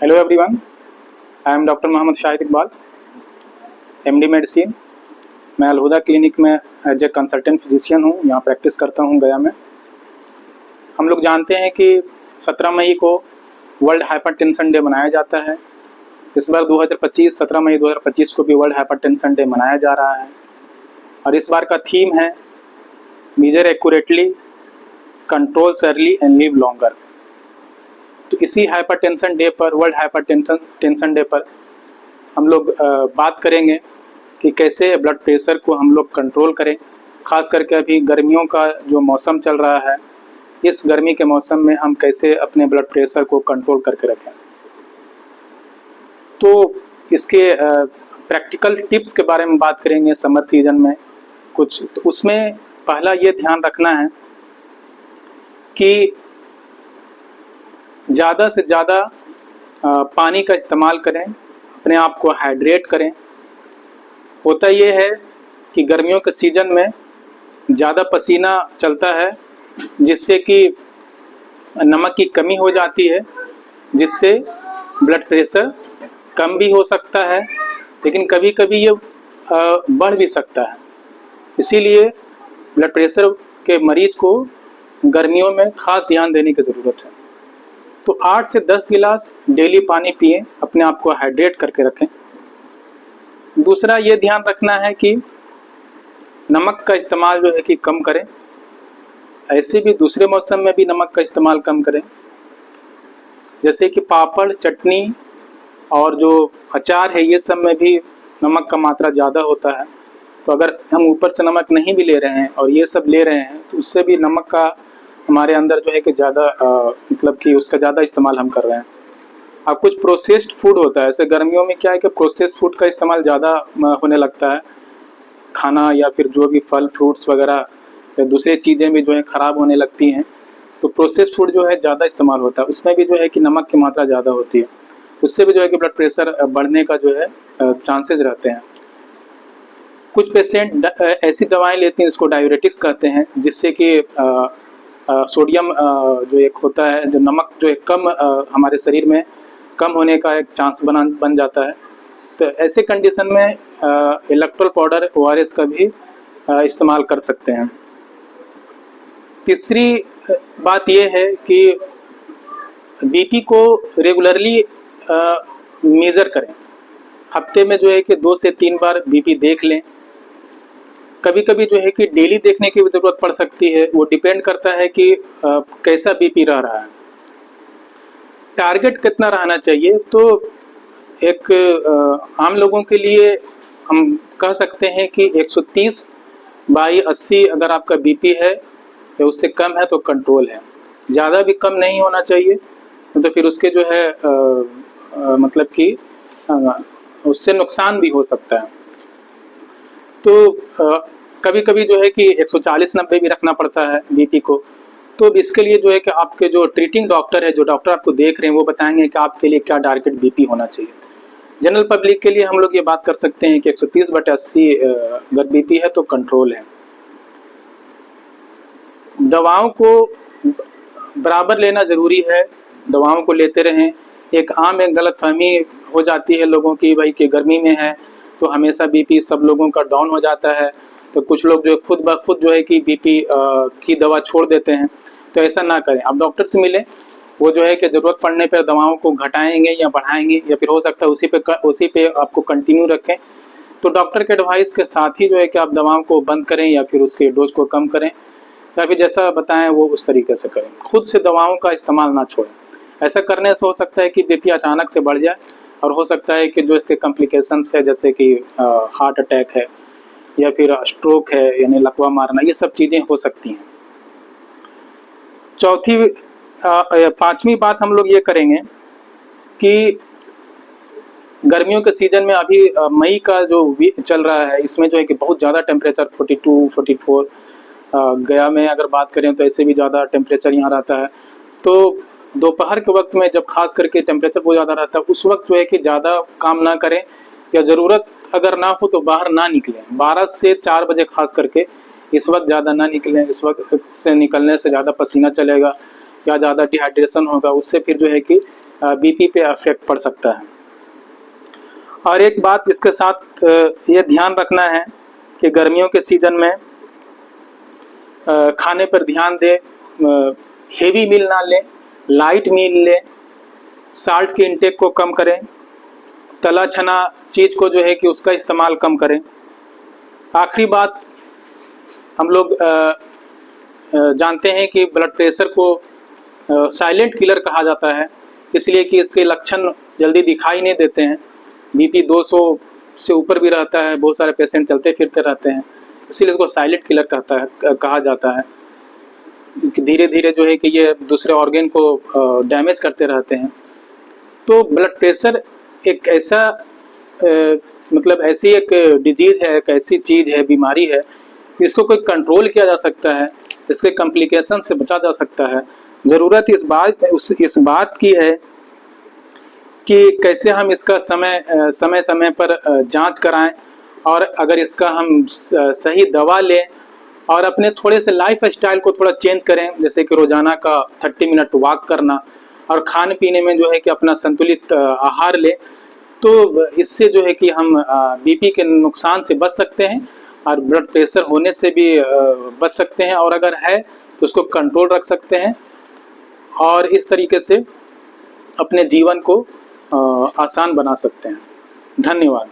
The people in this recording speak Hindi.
Hello everyone, I am doctor Mohammad Shahid Iqbal, MD medicine. मैं अलहुदा क्लिनिक में एज ए कंसल्टेंट फिजिशियन हूँ, यहाँ प्रैक्टिस करता हूँ गया में। हम लोग जानते हैं कि 17 मई को वर्ल्ड हाइपरटेंशन डे मनाया जाता है। इस बार 17 मई 2025 को भी वर्ल्ड हाइपरटेंशन डे मनाया जा रहा है और इस बार का थीम है measure accurately, controls early and live longer. तो इसी हाइपरटेंशन डे पर, वर्ल्ड हाइपरटेंशन डे पर हम लोग बात करेंगे कि कैसे ब्लड प्रेशर को हम लोग कंट्रोल करें। खास करके अभी गर्मियों का जो मौसम चल रहा है, इस गर्मी के मौसम में हम कैसे अपने ब्लड प्रेशर को कंट्रोल करके रखें। तो इसके प्रैक्टिकल टिप्स के बारे में बात करेंगे समर सीजन में कुछ। तो उसमें पहला ये ध्यान रखना है कि ज़्यादा से ज़्यादा पानी का इस्तेमाल करें, अपने आप को हाइड्रेट करें। होता ये है कि गर्मियों के सीज़न में ज़्यादा पसीना चलता है, जिससे कि नमक की कमी हो जाती है, जिससे ब्लड प्रेशर कम भी हो सकता है, लेकिन कभी कभी ये बढ़ भी सकता है। इसीलिए ब्लड प्रेशर के मरीज को गर्मियों में खास ध्यान देने की ज़रूरत है। तो 8 से 10 गिलास डेली पानी पिए, अपने आप को हाइड्रेट करके रखें। दूसरा ये ध्यान रखना है कि नमक का इस्तेमाल जो है कि कम करें। ऐसे भी दूसरे मौसम में भी नमक का इस्तेमाल कम करें, जैसे कि पापड़, चटनी और जो अचार है, ये सब में भी नमक का मात्रा ज़्यादा होता है। तो अगर हम ऊपर से नमक नहीं भी ले रहे हैं और ये सब ले रहे हैं, तो उससे भी नमक का हमारे अंदर जो है कि ज़्यादा मतलब कि उसका ज़्यादा इस्तेमाल हम कर रहे हैं। अब कुछ प्रोसेस्ड फूड होता है, ऐसे गर्मियों में क्या है कि प्रोसेस्ड फूड का इस्तेमाल ज़्यादा होने लगता है। खाना या फिर जो भी फल फ्रूट्स वगैरह या दूसरी चीज़ें भी जो है ख़राब होने लगती हैं, तो प्रोसेस्ड फूड जो है ज़्यादा इस्तेमाल होता है। उसमें भी जो है कि नमक की मात्रा ज़्यादा होती है, उससे भी जो है कि ब्लड प्रेशर बढ़ने का जो है चांसेस रहते हैं। कुछ पेशेंट ऐसी दवाएं लेते हैं जिसको डायूरेटिक्स कहते हैं, जिससे कि सोडियम जो एक होता है, जो नमक जो एक कम हमारे शरीर में कम होने का एक चांस बन जाता है। तो ऐसे कंडीशन में इलेक्ट्रोल पाउडर ORS का भी इस्तेमाल कर सकते हैं। तीसरी बात यह है कि बीपी को रेगुलरली मेज़र करें। हफ्ते में जो है कि 2 से 3 बार बीपी देख लें। कभी कभी जो है कि डेली देखने की ज़रूरत पड़ सकती है, वो डिपेंड करता है कि कैसा बीपी रह रहा है। टारगेट कितना रहना चाहिए, तो एक आम लोगों के लिए हम कह सकते हैं कि 130/80 अगर आपका बीपी है या उससे कम है तो कंट्रोल है। ज़्यादा भी कम नहीं होना चाहिए, तो फिर उसके जो है मतलब कि उससे नुकसान भी हो सकता है। तो कभी कभी जो है कि 140/90 भी रखना पड़ता है बीपी को। तो इसके लिए जो है कि आपके जो ट्रीटिंग डॉक्टर है, जो डॉक्टर आपको देख रहे हैं, वो बताएंगे कि आपके लिए क्या टारगेट बीपी होना चाहिए। जनरल पब्लिक के लिए हम लोग ये बात कर सकते हैं कि 130/80 अगर बीपी है तो कंट्रोल है। दवाओं को बराबर लेना ज़रूरी है, दवाओं को लेते रहें। एक गलतफहमी हो जाती है लोगों की, भाई कि गर्मी में है तो हमेशा बीपी सब लोगों का डाउन हो जाता है, तो कुछ लोग जो खुद ब खुद जो है कि बीपी की दवा छोड़ देते हैं। तो ऐसा ना करें, आप डॉक्टर से मिलें, वो जो है कि ज़रूरत पड़ने पर दवाओं को घटाएंगे या बढ़ाएंगे, या फिर हो सकता है उसी पे आपको कंटिन्यू रखें। तो डॉक्टर के एडवाइस के साथ ही जो है कि आप दवाओं को बंद करें या फिर उसके डोज को कम करें, या फिर जैसा बताएं वो उस तरीके से करें। खुद से दवाओं का इस्तेमाल ना छोड़ें। ऐसा करने से हो सकता है कि बीपी अचानक से बढ़ जाए और हो सकता है कि जो इसके कॉम्प्लिकेशंस है, जैसे कि हार्ट अटैक है या फिर स्ट्रोक है, यानी लकवा मारना, ये सब चीज़ें हो सकती हैं। पांचवी बात हम लोग ये करेंगे कि गर्मियों के सीजन में अभी मई का जो चल रहा है, इसमें जो है कि बहुत ज़्यादा टेम्परेचर 42-44, गया में अगर बात करें तो ऐसे भी ज़्यादा टेम्परेचर यहाँ रहता है। तो दोपहर के वक्त में जब खास करके टेम्परेचर बहुत ज़्यादा रहता है, उस वक्त जो है कि ज़्यादा काम ना करें, या ज़रूरत अगर ना हो तो बाहर ना निकलें। 12 से 4 बजे खास करके इस वक्त ज़्यादा ना निकलें। इस वक्त से निकलने से ज़्यादा पसीना चलेगा या ज़्यादा डिहाइड्रेशन होगा, उससे फिर जो है कि बीपी पे इफेक्ट पड़ सकता है। और एक बात इसके साथ ये ध्यान रखना है कि गर्मियों के सीजन में खाने पर ध्यान दें, हेवी मील ना लें, लाइट मील लें, साल्ट के इंटेक को कम करें, तला छना चीज़ को जो है कि उसका इस्तेमाल कम करें। आखिरी बात, हम लोग जानते हैं कि ब्लड प्रेशर को साइलेंट किलर कहा जाता है, इसलिए कि इसके लक्षण जल्दी दिखाई नहीं देते हैं। बीपी 200 से ऊपर भी रहता है, बहुत सारे पेशेंट चलते फिरते रहते हैं, इसीलिए इसको साइलेंट किलर कहा जाता है। धीरे धीरे जो है कि ये दूसरे ऑर्गन को डैमेज करते रहते हैं। तो ब्लड प्रेशर एक ऐसा मतलब ऐसी एक डिजीज है, एक ऐसी चीज़ है, बीमारी है, इसको कोई कंट्रोल किया जा सकता है, इसके कॉम्प्लिकेशन से बचा जा सकता है। ज़रूरत इस बात की है कि कैसे हम इसका समय समय पर जांच कराएं, और अगर इसका हम सही दवा लें और अपने थोड़े से लाइफ स्टाइल को थोड़ा चेंज करें, जैसे कि रोज़ाना का 30 मिनट वॉक करना और खाने पीने में जो है कि अपना संतुलित आहार लें, तो इससे जो है कि हम बीपी के नुकसान से बच सकते हैं और ब्लड प्रेशर होने से भी बच सकते हैं, और अगर है तो उसको कंट्रोल रख सकते हैं और इस तरीके से अपने जीवन को आसान बना सकते हैं। धन्यवाद।